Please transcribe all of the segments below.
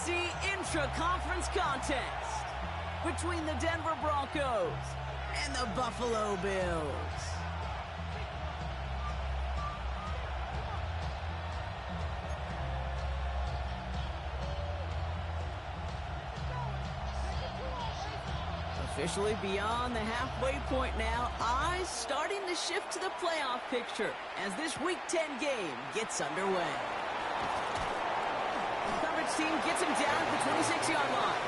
AFC intra-conference contest between the Denver Broncos and the Buffalo Bills. Officially beyond the halfway point now, eyes starting to shift to the playoff picture as this Week 10 game gets underway. The coverage team gets him down at the 26-yard line.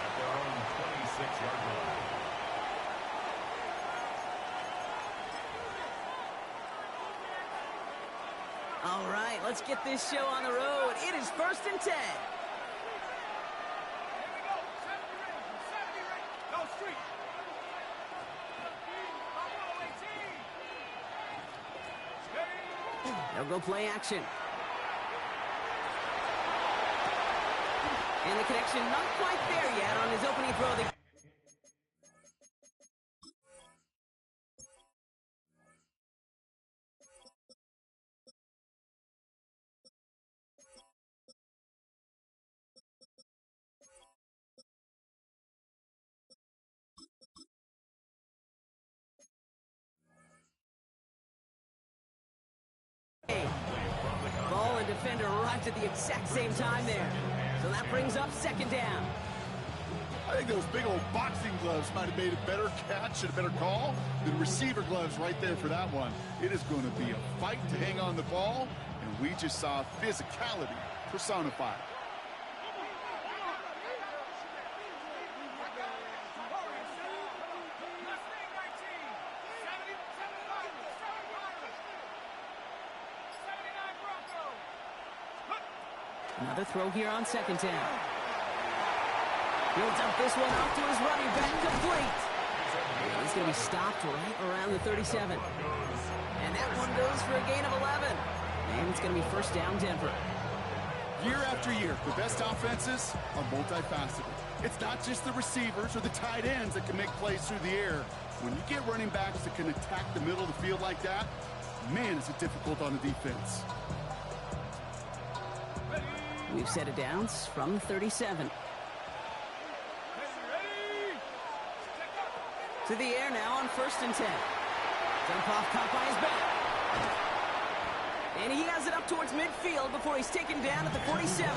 At their own 26-yard line. All right, let's get this show on the road. It is 1st and 10. They'll go play action. And the connection not quite there yet on his opening throw. Ball and defender arrived at the exact same time there. So that brings up 2nd down. I think those big old boxing gloves might have made a better catch and a better call than receiver gloves right there for that one. It is going to be a fight to hang on the ball, and we just saw physicality personified. Another throw here on 2nd down. He'll dump this one off to his running back, complete. And he's going to be stopped right around the 37. And that one goes for a gain of 11. And it's going to be 1st down, Denver. Year after year, the best offenses are multifaceted. It's not just the receivers or the tight ends that can make plays through the air. When you get running backs that can attack the middle of the field like that, man, is it difficult on the defense. We've set it downs from the 37. To the air now on 1st and 10. Jump off caught by his back. And he has it up towards midfield before he's taken down at the 47.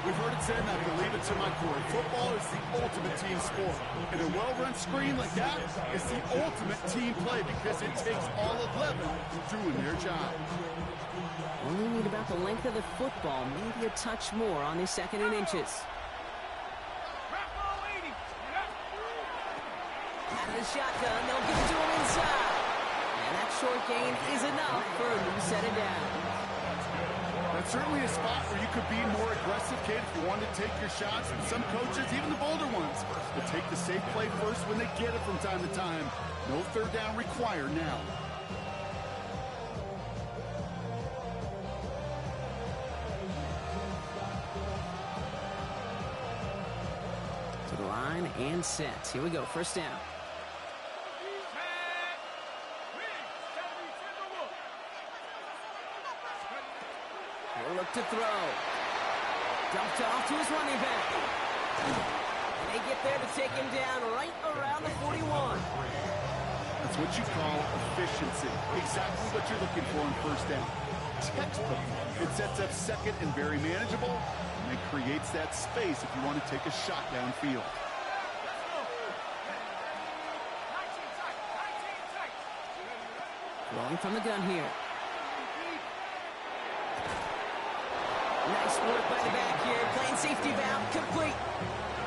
We've heard it said, and I believe it to my core. Football is the ultimate team sport. And a well-run screen like that is the ultimate team play because it takes all 11 doing their job. Only need about the length of the football, maybe a touch more on his 2nd and inches. Out of the shotgun, they'll give it to him inside. And that short gain is enough for a new set of downs. That's certainly a spot where you could be more aggressive, kid, if you wanted to take your shots. And some coaches, even the bolder ones, will take the safe play first when they get it from time to time. No 3rd down required now. To the line and set. Here we go, 1st down. He'll look to throw. Dumped off to his running back. And they get there to take him down right around the 41. That's what you call efficiency. Exactly what you're looking for on 1st down. Textbook. It sets up 2nd and very manageable, and it creates that space if you want to take a shot downfield. Rolling from the gun here. Nice work by the back here. Playing safety valve, complete.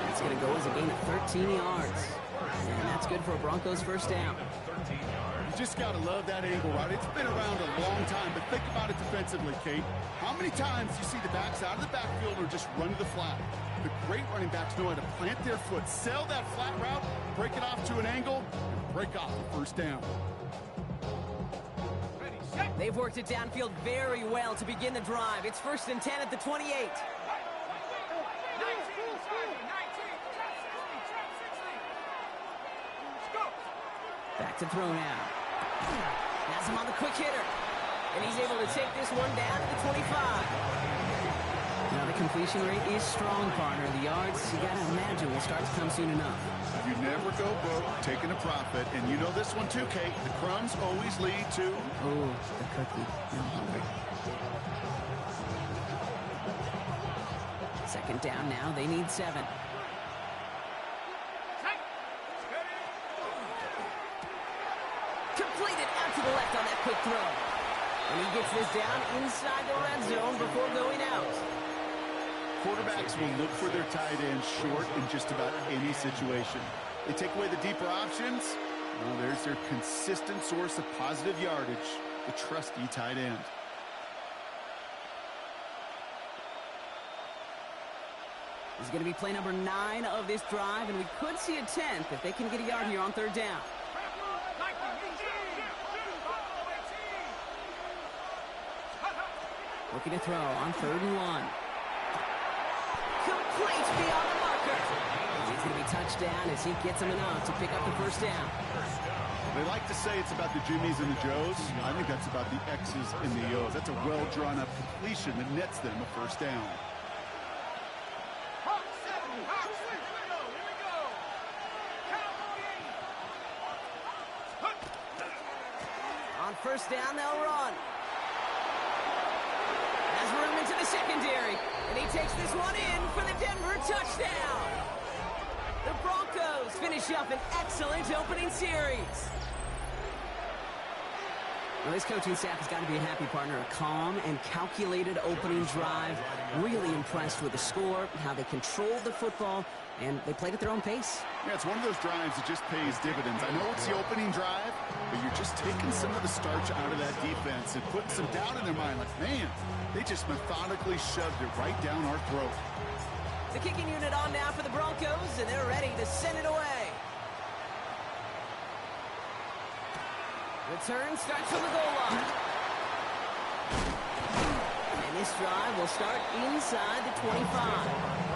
It's going to go as a gain of 13 yards. And that's good for a Broncos 1st down. You just got to love that angle, right? It's been around a long time, but think about it defensively, Kate. How many times do you see the backs out of the backfield or just run to the flat? The great running backs know how to plant their foot, sell that flat route, break it off to an angle, and break off the 1st down. They've worked it downfield very well to begin the drive. It's 1st and 10 at the 28. Back to throw now. Has him on the quick hitter. And he's able to take this one down to the 25. completion rate is strong, partner. The yards, you got to imagine, will start to come soon enough. You never go broke taking a profit. And you know this one too, Kate. The crumbs always lead to... Oh, the cookie. I'm hungry. Second down now. They need 7. Completed out to the left on that quick throw. And he gets this down inside the red zone before going out. Quarterbacks will look for their tight end short in just about any situation. They take away the deeper options. Well, there's their consistent source of positive yardage, the trusty tight end. This is going to be play number 9 of this drive, and we could see a 10th if they can get a yard here on third down. Looking to throw on 3rd and 1. Complete beyond the marker. He's going to be touched down as he gets him enough to pick up the first down. They like to say it's about the Jimmies and the Joes. I think that's about the X's and the O's. That's a well-drawn-up completion that nets them a first down. On first down, they'll run. Has room into the secondary, and he takes this one in for the Denver touchdown. The Broncos finish up an excellent opening series. Well, this coaching staff has got to be a happy partner. A calm and calculated opening drive. Really impressed with the score, how they controlled the football, and they played at their own pace. Yeah, it's one of those drives that just pays dividends. I know it's the opening drive, but you're just taking some of the starch out of that defense and putting some doubt in their mind. Like, man, they just methodically shoved it right down our throat. The kicking unit on now for the Broncos, and they're ready to send it away. Return starts from the goal line. And this drive will start inside the 25.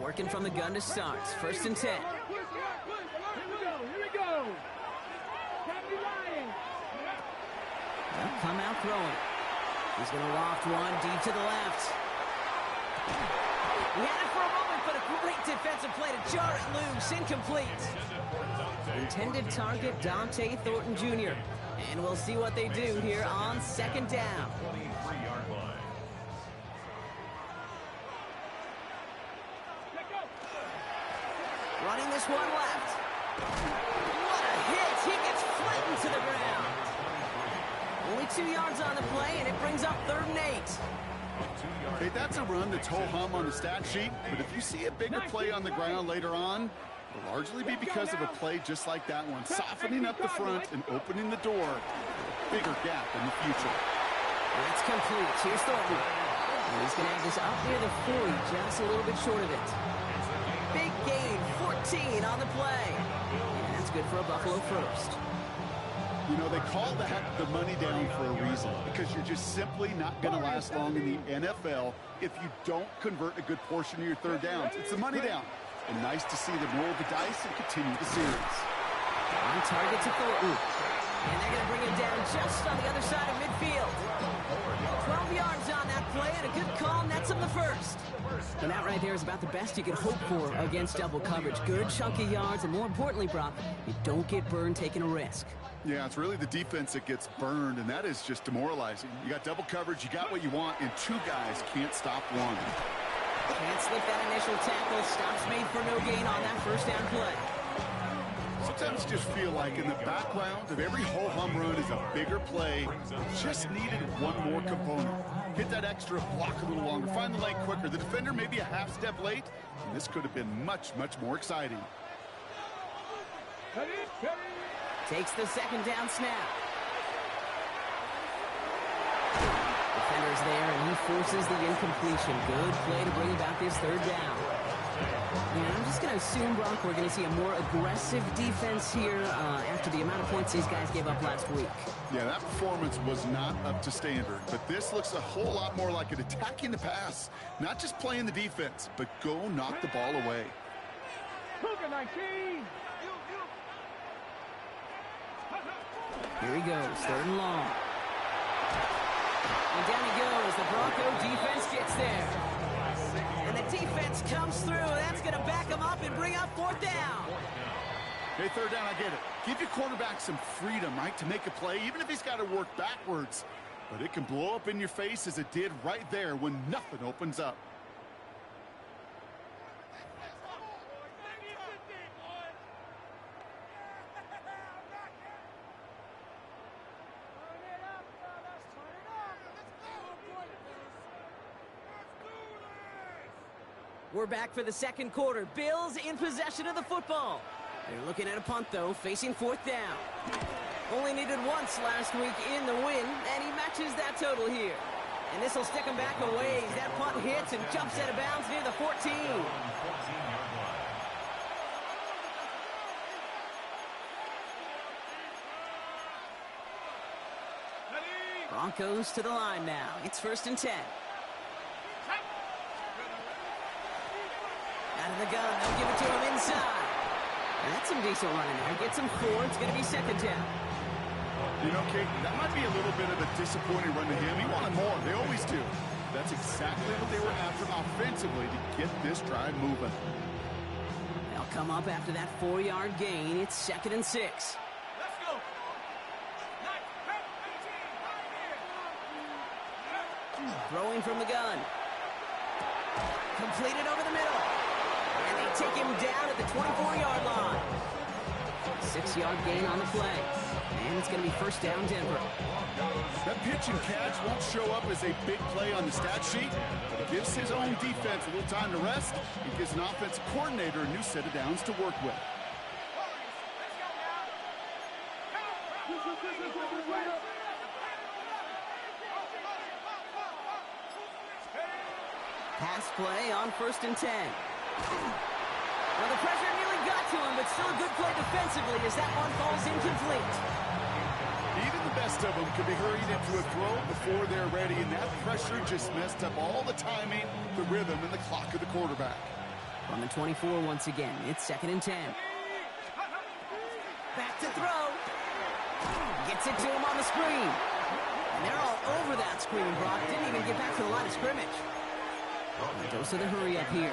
Working from the gun to start. 1st and 10. Here we go. They'll come out throwing. He's going to loft one deep to the left. We had it for a moment, but a great defensive play to jar it loose. Incomplete. Intended target, Dante Thornton Jr. And we'll see what they do here on 2nd down. 23-yard line. Running this one left. What a hit. He gets flattened to the ground. Only 2 yards on the play, and it brings up 3rd and 8. Hey, that's a run that's ho-hum on the stat sheet, but if you see a bigger play on the ground later on, it'll largely be because of a play just like that one, softening up the front and opening the door for a bigger gap in the future. That's complete. Here's Thornton. And he's going to have this up near the 40, just a little bit short of it. Big gain, 14 on the play. And that's good for a Buffalo first. You know, they call that the money down for a reason, because you're just simply not going to last long in the NFL if you don't convert a good portion of your 3rd downs. It's the money down. And nice to see them roll the dice and continue the series. On target to Thornton. And they're going to bring him down just on the other side of midfield. 12 yards on that play, and a good call nets him the first. And that right there is about the best you can hope for against double coverage. Good chunky yards, and more importantly, Brock, you don't get burned taking a risk. Yeah, it's really the defense that gets burned, and that is just demoralizing. You got double coverage, you got what you want, and 2 guys can't stop one. Can't slip that initial tackle. Stops made for no gain on that 1st down play. Sometimes you just feel like in the background of every ho-hum run is a bigger play. Just needed one more component. Hit that extra block a little longer. Find the lane quicker. The defender may be a half step late, and this could have been much, much more exciting. Takes the 2nd down snap. Defender's there, and he forces the incompletion. Good play to bring about this 3rd down. And I'm just going to assume, Brock, we're going to see a more aggressive defense here after the amount of points these guys gave up last week. Yeah, that performance was not up to standard, but this looks a whole lot more like it attacking the pass. Not just playing the defense, but go knock the ball away. Here he goes, 3rd and long. And down he goes. The Bronco defense gets there. And the defense comes through. That's going to back him up and bring up 4th down. Hey, 3rd down, I get it. Give your quarterback some freedom, right, to make a play, even if he's got to work backwards. But it can blow up in your face as it did right there when nothing opens up. We're back for the 2nd quarter. Bills in possession of the football. They're looking at a punt, though, facing 4th down. Only needed once last week in the win, and he matches that total here. And this will stick him back a ways. That punt hits and jumps out of bounds near the 14. Broncos to the line now. It's 1st and 10. Out of the gun, they'll give it to him inside. And that's some decent running there. Gets him 4. It's going to be 2nd down. You know, Kate, that might be a little bit of a disappointing run to him. He wanted more. They always do. That's exactly what they were after offensively to get this drive moving. They'll come up after that 4-yard gain. It's 2nd and 6. Let's go. Throwing from the gun. Completed over the middle. And they take him down at the 24-yard line. 6-yard gain on the play. And it's going to be 1st down, Denver. That pitch and catch won't show up as a big play on the stat sheet, but it gives his own defense a little time to rest and gives an offensive coordinator a new set of downs to work with. Pass play on 1st and 10. Well, the pressure nearly got to him, but still a good play defensively as that one falls incomplete. Even the best of them could be hurried into a throw before they're ready, and that pressure just messed up all the timing, the rhythm, and the clock of the quarterback. On the 24 once again, it's 2nd and 10. Back to throw. Gets it to him on the screen. And they're all over that screen, Brock. Didn't even get back to the line of scrimmage. A dose of the hurry up here.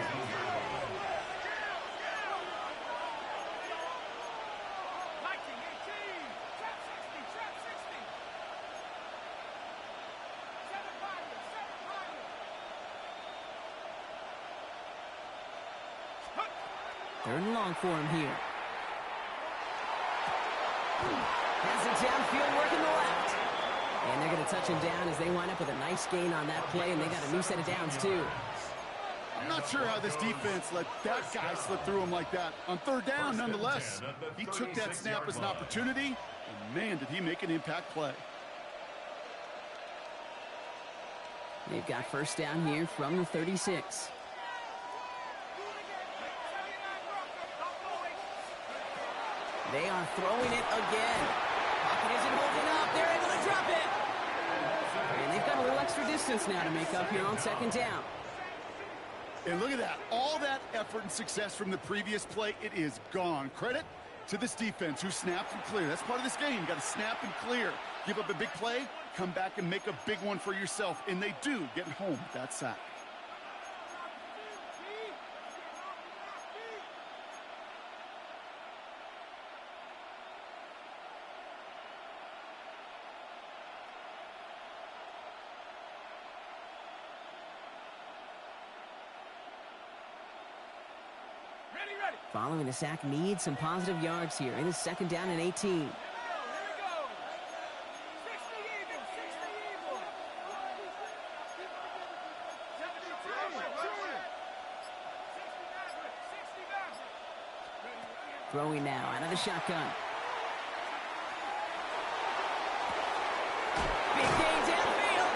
Third and long for him here. Has it downfield, working the left. And they're going to touch him down as they wind up with a nice gain on that play, and they got a new set of downs, too. I'm not sure how this defense let that guy slip through him like that. On 3rd down, nonetheless, he took that snap as an opportunity, and man, did he make an impact play. They've got 1st down here from the 36. They are throwing it again. Pocket isn't holding up. They're able to drop it. And they've got a little extra distance now to make up here on 2nd down. And look at that. All that effort and success from the previous play, it is gone. Credit to this defense who snapped and cleared. That's part of this game. You got to snap and clear. Give up a big play, come back and make a big one for yourself. And they do get home with that sack. Following the sack needs some positive yards here. It is 2nd down and 18. Throwing now out of the shotgun. Big gain downfield.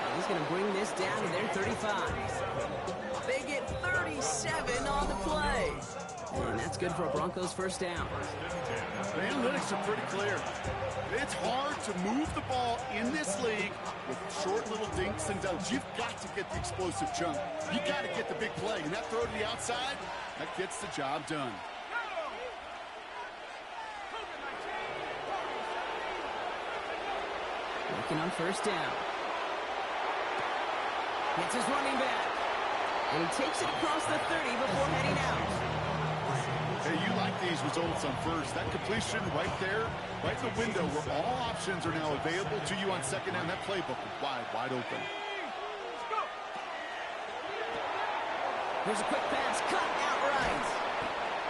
Well, these going to bring this down to their 35. They get 37 on the play. And that's good for a Broncos first down. The analytics are pretty clear. It's hard to move the ball in this league with short little dinks and dunks. You've got to get the explosive jump. You got to get the big play. And that throw to the outside, that gets the job done. Working on first down. Gets his running back. And he takes it across the 30 before heading out. Hey, you like these results on first. That completion right there, right in the window where all options are now available to you on second down. That playbook is wide open. Here's a quick pass, cut outright.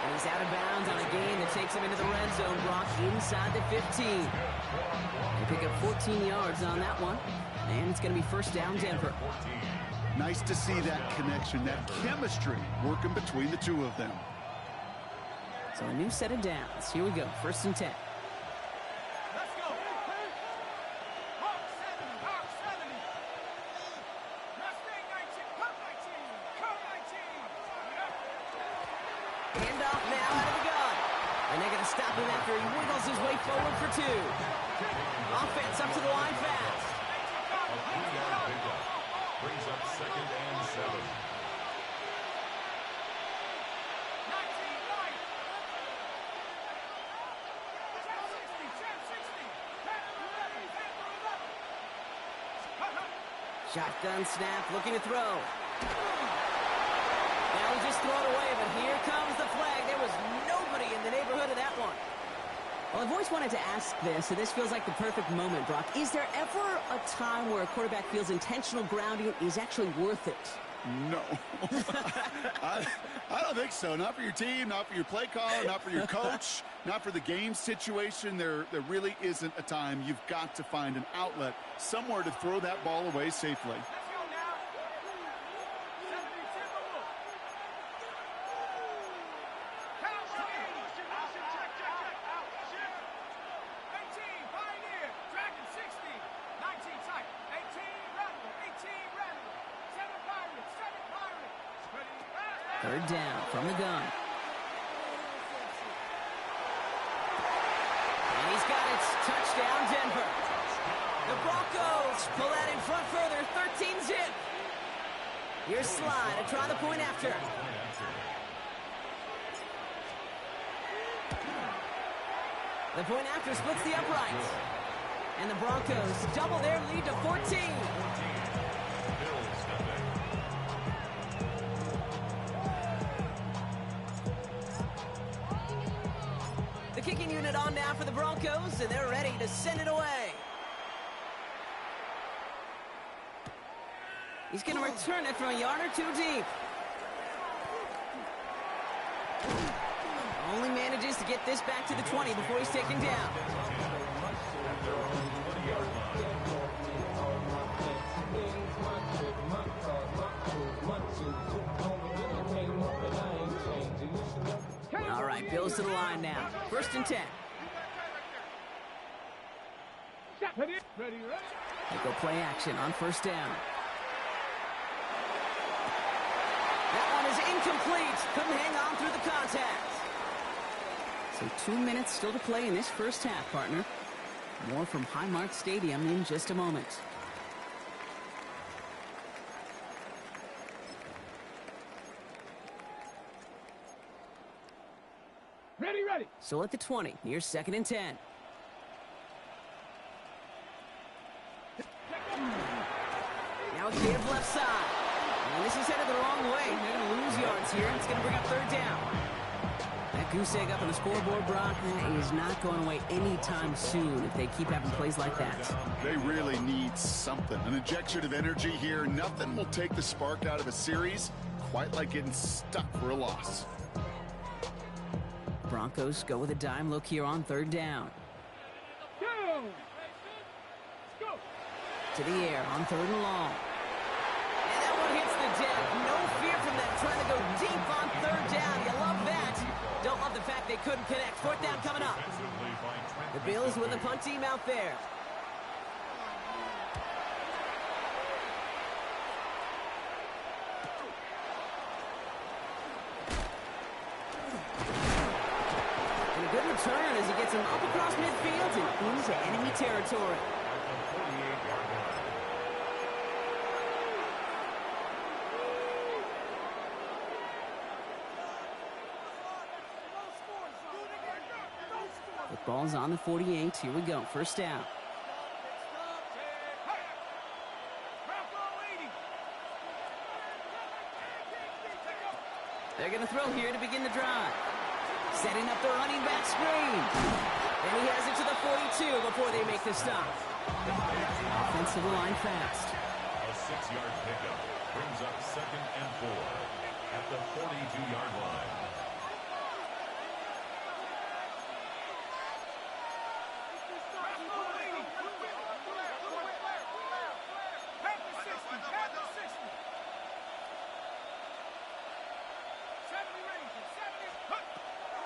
And he's out of bounds on a gain that takes him into the red zone, Brock, inside the 15. They pick up 14 yards on that one. And it's going to be first down, Denver. Nice to see that connection, that chemistry working between the two of them. So a new set of downs. Here we go, first and 10. Let's go. Hawk 70, Hawk 70. Mustang 19, Hawk 19, Hawk 19. Handoff now out of the gun. And they're going to stop him after he wiggles his way forward for 2. Offense up to the line fast. A 3-yard pickup. Brings up second and 7. Shotgun snap, looking to throw. Now we just throw it away, but here comes the flag. There was nobody in the neighborhood of that one. Well, I've always wanted to ask this, and this feels like the perfect moment, Brock. Is there ever a time where a quarterback feels intentional grounding is actually worth it? No. I don't think so. Not for your team, not for your play caller, not for your coach, not for the game situation. There really isn't a time. You've got to find an outlet, somewhere to throw that ball away safely. Let's go now. 70 Timberwolves. Motion, check. 18 Pioneer. Dragon 60. 19 tight. 18 Rattler. 18 Rattler. 7 Pirates. 7 Pirates. Ready. Third down from the gun. And he's got it. Touchdown, Denver. The Broncos pull that in front further. 13-zip. Here's Slide to try the point after. The point after splits the uprights. And the Broncos double their lead to 14. The kicking unit on now for the Broncos, and they're ready to send it away. He's going to return it from a yard or 2 deep. Only manages to get this back to the 20 before he's taken down. All right, Bills to the line now. First and 10. Ready. They go play action on first down. That one is incomplete. Couldn't hang on through the contact. So 2 minutes still to play in this first half, partner. More from Highmark Stadium in just a moment. Ready. So at the 20, here's second and 10. Now a give left side. And this is headed the wrong way. They're going to lose yards here. It's going to bring up third down. That goose egg up on the scoreboard, Brock, that is not going away anytime soon if they keep having plays like that. They really need something. An injection of energy here. Nothing will take the spark out of a series quite like getting stuck for a loss. Broncos go with a dime look here on third down. Go. To the air on third and long. And that one hits the deck. No fear from them trying to go deep on third down. You love that. Don't love the fact they couldn't connect. Fourth down coming up. The Bills with the punt team out there. Gets him up across midfield and into enemy territory. At the 48-yard line. The ball's on the 48. Here we go. First down. They're going to throw here to begin the drive. Setting up the running back screen. And he has it to the 42 before they make the stop. Offensive line fast. A 6-yard pickup brings up 2nd and 4 at the 42-yard line.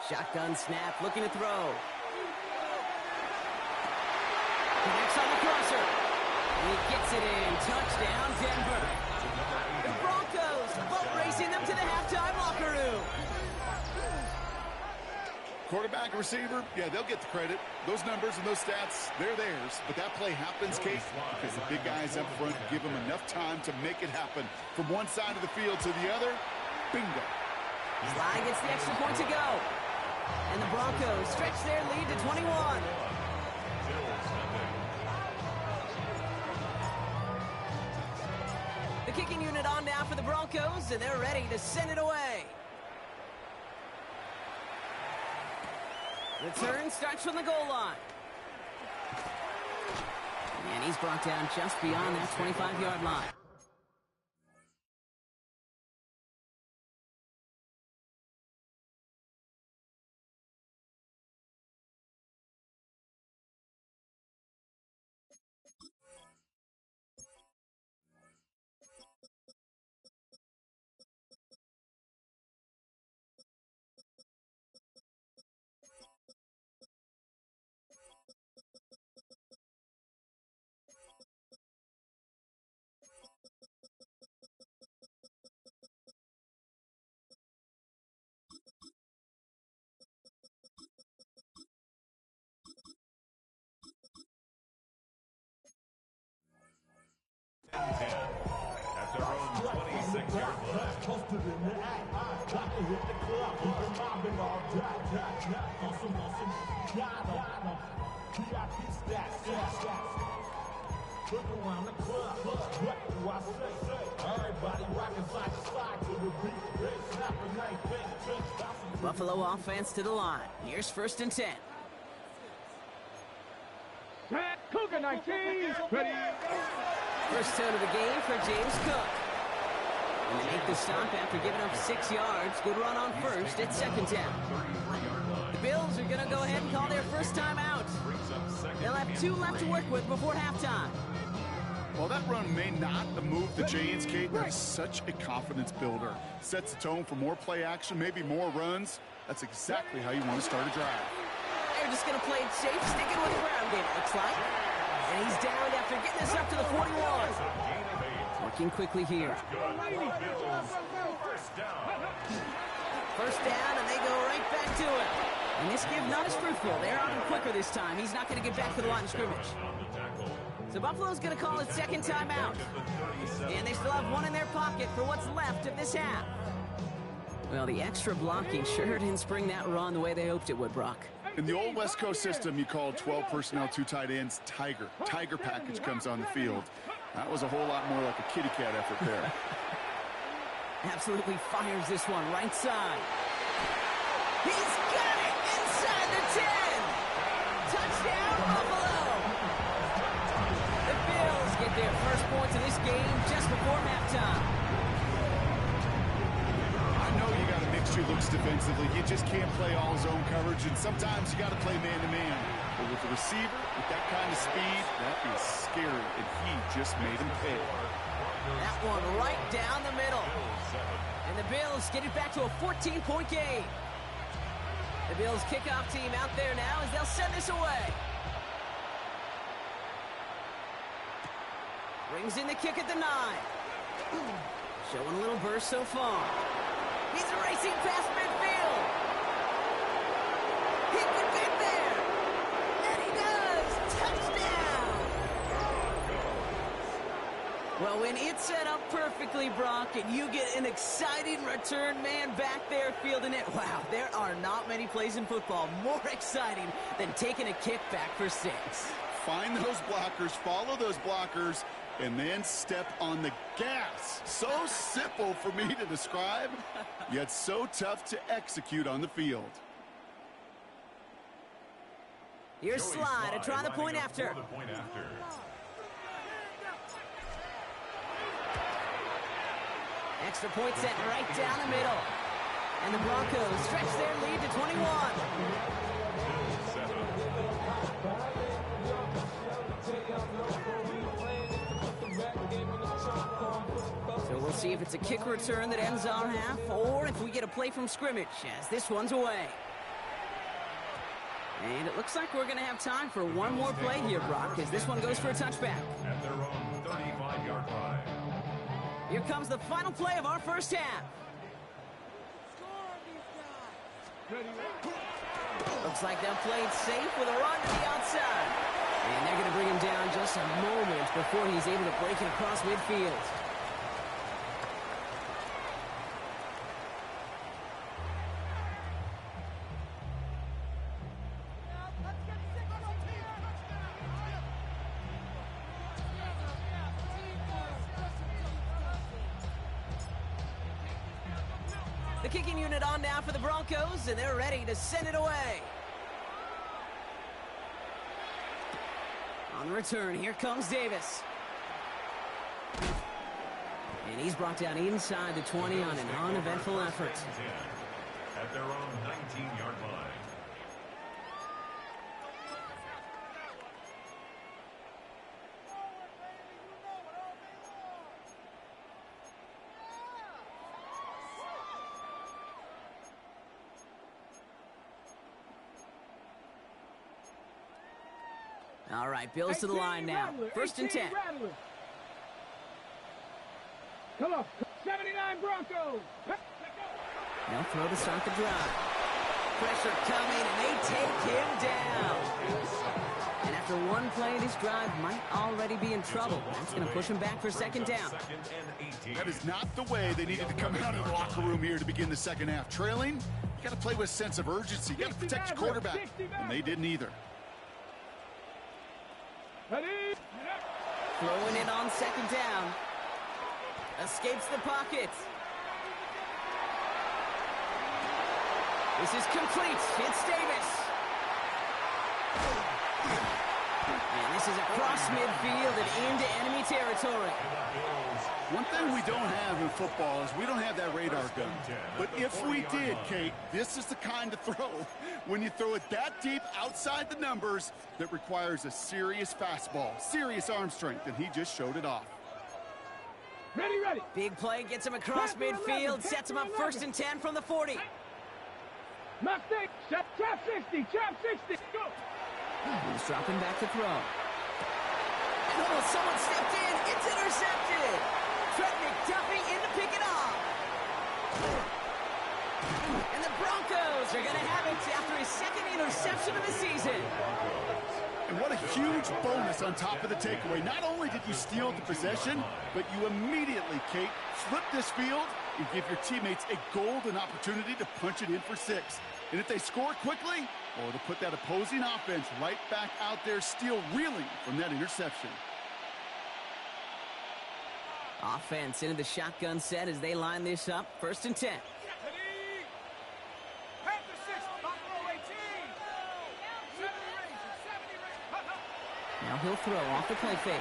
Shotgun snap, looking to throw. Connects on the crosser. And he gets it in. Touchdown, Denver. The Broncos boat racing them to the halftime locker room. Quarterback and receiver, yeah, they'll get the credit. Those numbers and those stats, they're theirs. But that play happens, Kate, because the big guys up front give them enough time to make it happen. From one side of the field to the other, bingo. Sly gets the extra point to go. And the Broncos stretch their lead to 21. The kicking unit on now for the Broncos, and they're ready to send it away. Return starts from the goal line. And he's brought down just beyond that 25-yard line. At their own 26-yard line. Buffalo offense to the line. Here's 1st and 10. Cougar 19, ready. First tone of the game for James Cook. And they make the stop after giving up 6 yards. Good run on first. It's 2nd down. The Bills are going to go ahead and call their first time out. They'll have 2 left to work with before halftime. Well, that run may not have moved the chains, Kate. That's such a confidence builder. Sets the tone for more play action, maybe more runs. That's exactly how you want to start a drive. They're just going to play it safe, sticking with the ground game, it looks like. And he's down after getting this up to the 41. Working quickly here. First down, and they go right back to it. And this give not as fruitful. They're on him quicker this time. He's not going to get back to the line of scrimmage. So Buffalo's going to call it 2nd timeout. And they still have 1 in their pocket for what's left of this half. Well, the extra blocking sure didn't spring that run the way they hoped it would, Brock. In the old West Coast system, you called 12 personnel, 2 tight ends, Tiger. Tiger package comes on the field. That was a whole lot more like a kitty cat effort there. Absolutely fires this one right side. He's got it inside the 10. Touchdown, Buffalo. The Bills get their first points of this game just before halftime. I know you got to mix your looks defensively. You just can't play all zone coverage, and sometimes you got to play man-to-man. But with the receiver, with that kind of speed, that is scary, and he just made him pay. That one right down the middle. And the Bills get it back to a 14-point game. The Bills kickoff team out there now as they'll send this away. Brings in the kick at the 9. Showing a little burst so far. He's racing past midfield. He could get there. Well, when it's set up perfectly, Brock, and you get an exciting return man back there fielding it, wow, there are not many plays in football more exciting than taking a kick back for 6. Find those blockers, follow those blockers, and then step on the gas. So simple for me to describe, yet so tough to execute on the field. Here's Slide to try the point after. Extra point set right down the middle. And the Broncos stretch their lead to 21. So we'll see if it's a kick return that ends our half, or if we get a play from scrimmage as this one's away. And it looks like we're going to have time for one more play here, Brock, as this one goes for a touchback. At their own 35-yard line. Here comes the final play of our first half. Looks like they'll play it safe with a run to the outside. And they're going to bring him down just a moment before he's able to break it across midfield. The kicking unit on now for the Broncos, and they're ready to send it away. On the return, here comes Davis. And he's brought down inside the 20 on an uneventful effort. At their own 19-yard line. All right, Bills to the line now. First and 10. Come on, 79 Broncos. They'll throw to start the drive. Pressure coming, and they take him down. And after one play, this drive might already be in trouble. That's going to push him back for second down. That is not the way they needed to come out of the locker room here to begin the second half. Trailing, you got to play with a sense of urgency. You got to protect your quarterback, and they didn't either. Throwing it on second down. Escapes the pocket. This is complete. It's Davis. And this is across midfield and into enemy territory. One thing we don't have in football is we don't have that radar gun. But if we did, Kate, this is the kind of throw, when you throw it that deep outside the numbers, that requires a serious fastball, serious arm strength, and he just showed it off. Ready, ready. Big play gets him across midfield, sets him up first and 10 from the 40. Mistake. Trap 60. Trap 60. Go. He's dropping back to throw. Oh, someone stepped in. It's intercepted. Trent McDuffie in to pick it off. And the Broncos are going to have it after his second interception of the season. And what a huge bonus on top of the takeaway. Not only did you steal the possession, but you immediately, Kate, flip this field and give your teammates a golden opportunity to punch it in for 6. And if they score quickly, or to put that opposing offense right back out there, still reeling from that interception. Offense into the shotgun set as they line this up. First and 10. Now he'll throw off the play fake.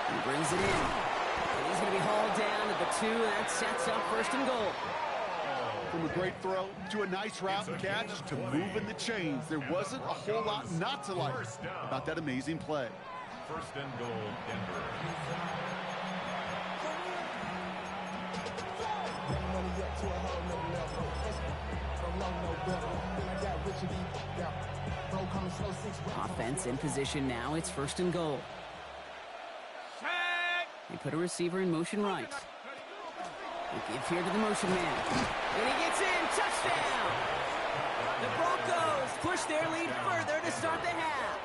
He brings it in. And he's going to be hauled down at the 2, and that sets up first and goal. From a great throw to a nice route and catch to moving the chains, there wasn't a whole lot not to like about that amazing play. First and goal, Denver. Offense in position now. It's first and goal. They put a receiver in motion right. They give here to the motion man. And he gets in. Touchdown! The Broncos push their lead further to start the half.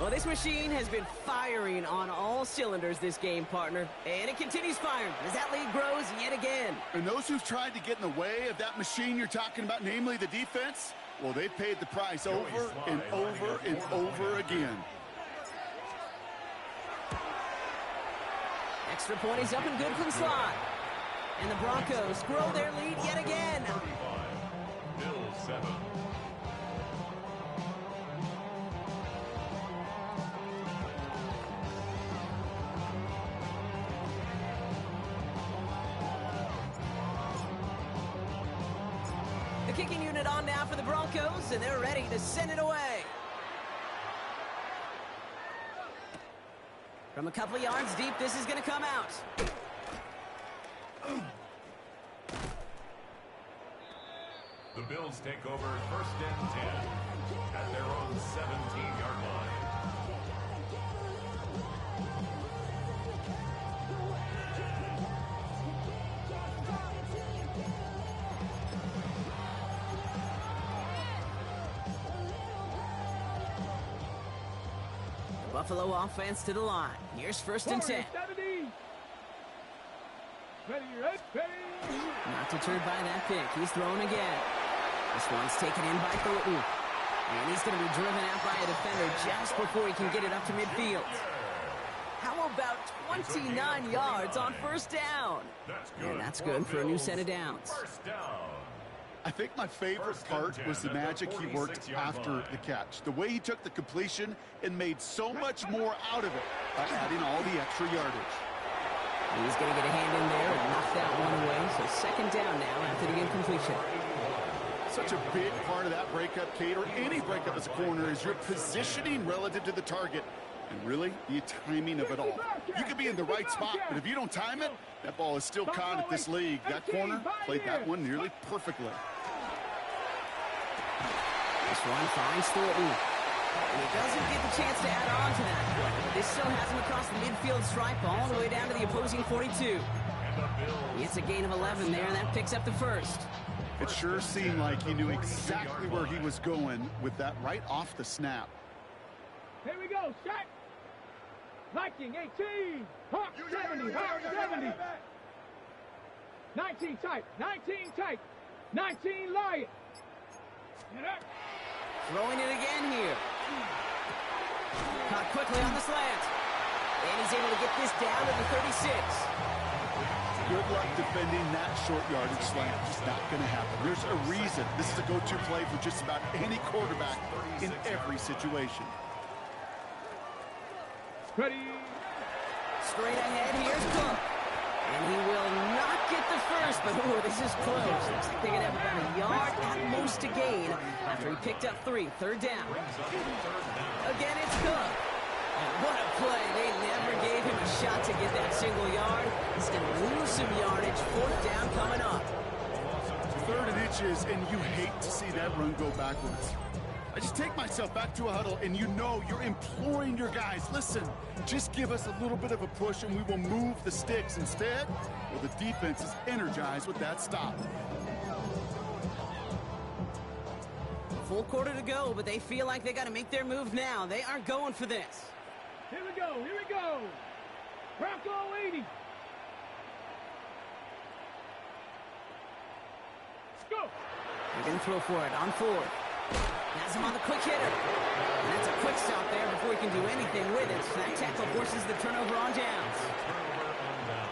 Well, this machine has been firing on all cylinders this game, partner. And it continues firing as that lead grows yet again. And those who've tried to get in the way of that machine you're talking about, namely the defense, well, they've paid the price over and over and over again. Extra point is up and good from the slot. And the Broncos grow their lead yet again. 35, Bills 7. The kicking unit on now for the Broncos, and they're ready to send it away. From a couple of yards deep, this is going to come out. The Bills take over 1st and 10 at their own 17-yard line. Buffalo offense to the line. Here's 1st and 10. Not deterred by that pick. He's thrown again. This one's taken in by Thornton. And he's going to be driven out by a defender just before he can get it up to midfield. How about 29 yards on 1st down? And that's good for a new set of downs. 1st down. I think my favorite part was the magic he worked after the catch. The way he took the completion and made so much more out of it by adding all the extra yardage. He's going to get a hand in there and knock that one away. So 2nd down now after the incompletion. Such a big part of that breakup, Kate, or any breakup as a corner, is your positioning relative to the target. And really, the timing of it all. You could be in the right spot, but if you don't time it, that ball is still caught at this league. That corner played that one nearly perfectly. This one finds Thornton. And he doesn't get the chance to add on to that play. But this still has him across the midfield stripe all the way down to the opposing 42. It's a gain of 11 there, and that picks up the 1st. It sure seemed like he knew exactly where he was going with that right off the snap. Here we go, shot. Viking 18, Hawk 70, Hawk 70. 19 tight, 19 tight, 19 Lion. Throwing it again here. Caught quickly on the slant. And he's able to get this down to the 36. Good luck defending that short yardage slant. Just not going to happen. There's a reason this is a go-to play for just about any quarterback in every situation. Ready. Straight ahead, here's Cook. And he will not get the 1st, but this is close. Looks like they're going to have about a yard at most to gain after he picked up 3. 3rd down. Again, it's Cook. And what a play. They never gave him a shot to get that single yard. He's going to lose some yardage. 4th down coming up. 3rd and inches, and you hate to see that run go backwards. I just take myself back to a huddle, and you know you're imploring your guys, listen, just give us a little bit of a push, and we will move the sticks. Instead, well, the defense is energized with that stop. A full quarter to go, but they feel like they got to make their move now. They aren't going for this. Here we go, here we go. Bronco 80. Let's go. They're going to throw for it on 4th. Has him on the quick hitter. And that's a quick stop there before he can do anything with it. That tackle forces the turnover on downs.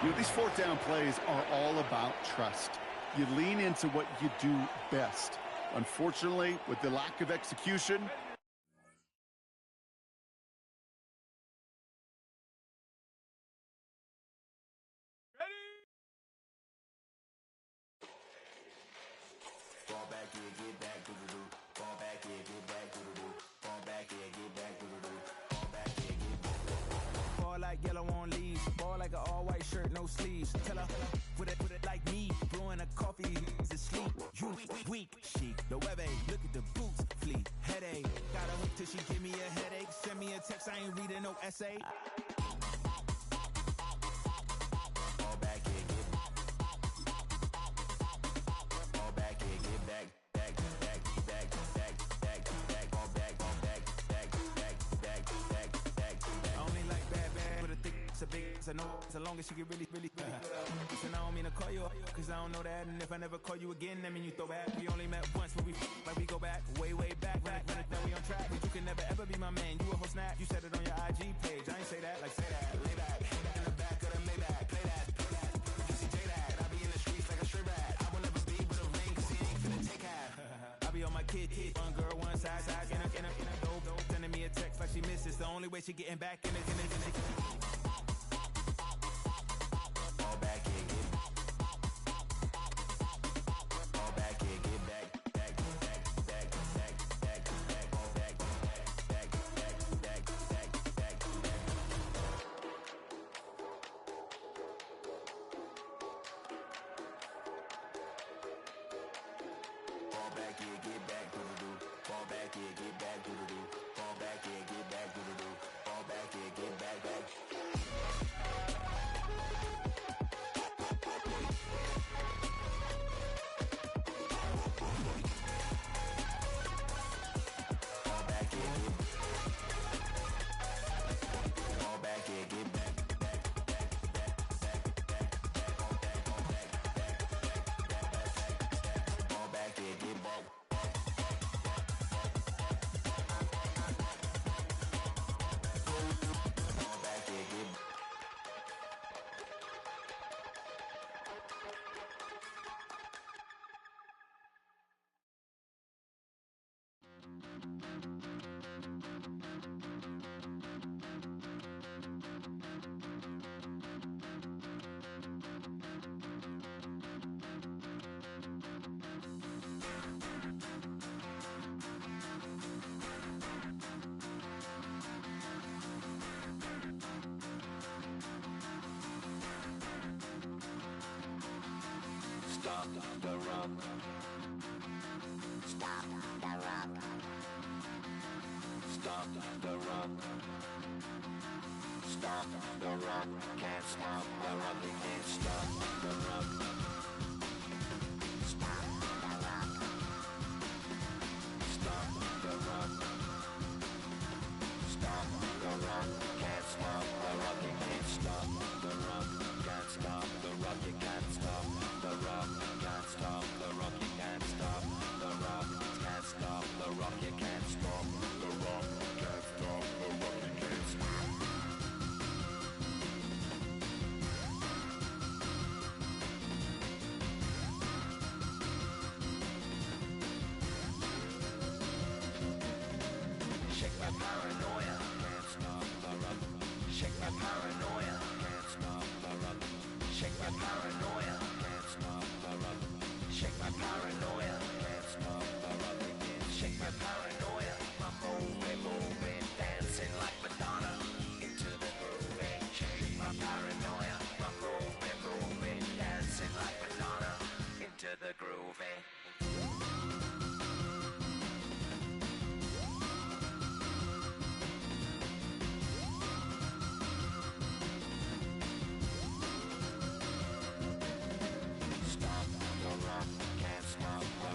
You know, these 4th down plays are all about trust. You lean into what you do best. Unfortunately, with the lack of execution, like yellow on leaves, ball like an all-white shirt, no sleeves. Tell her, put it like me, blowing a coffee, is asleep. You weak, chic, the web look at the boots, fleet, headache. Got a hook till she give me a headache. Send me a text, I ain't reading no essay. Fall back here, get back, fall back, I know so long as she get really listen, I don't mean to call you up, cause I don't know that. And if I never call you again, that mean you throw back. We only met once when we like we go back, way back. When we on track, but you can never ever be my man. You a whole snap, you said it on your IG page. I ain't say that, like say that, lay back. In the back of the Maybach, play that. You see J that, I be in the streets like a stray rat. I will never be with a ring, cause he ain't finna take half. I be on my kid, one girl, one side, in a dope, sending me a text like she misses. The only way she getting back in it. Stop the rock. Stop the rock. Stop the rock. Stop the rock. Can't stop the rock. You can't stop the rock. Stop the rock. Stop the rock. Stop the rock. Can't stop the rock. You can't stop the rock. Can't stop the rock. You can't stop the rock. Can't stop the rock. You can't stop the rock. Can't stop the rock. You can't stop the rock. Can't stop the rock. You can't stop. Shake my paranoia. Can't stop the rock. Shake my paranoia. Can't stop the rock. Shake my paranoia. Can't stop the rock. Shake my paranoia. Can't stop the rock. Shake my paranoia. I'm moving, dancing like Madonna into the groove. Shake my paranoia. I'm moving, dancing like Madonna into the groove. Stop the rock, can't stop the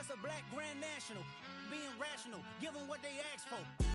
That's a black grand national. Being rational, give them what they ask for.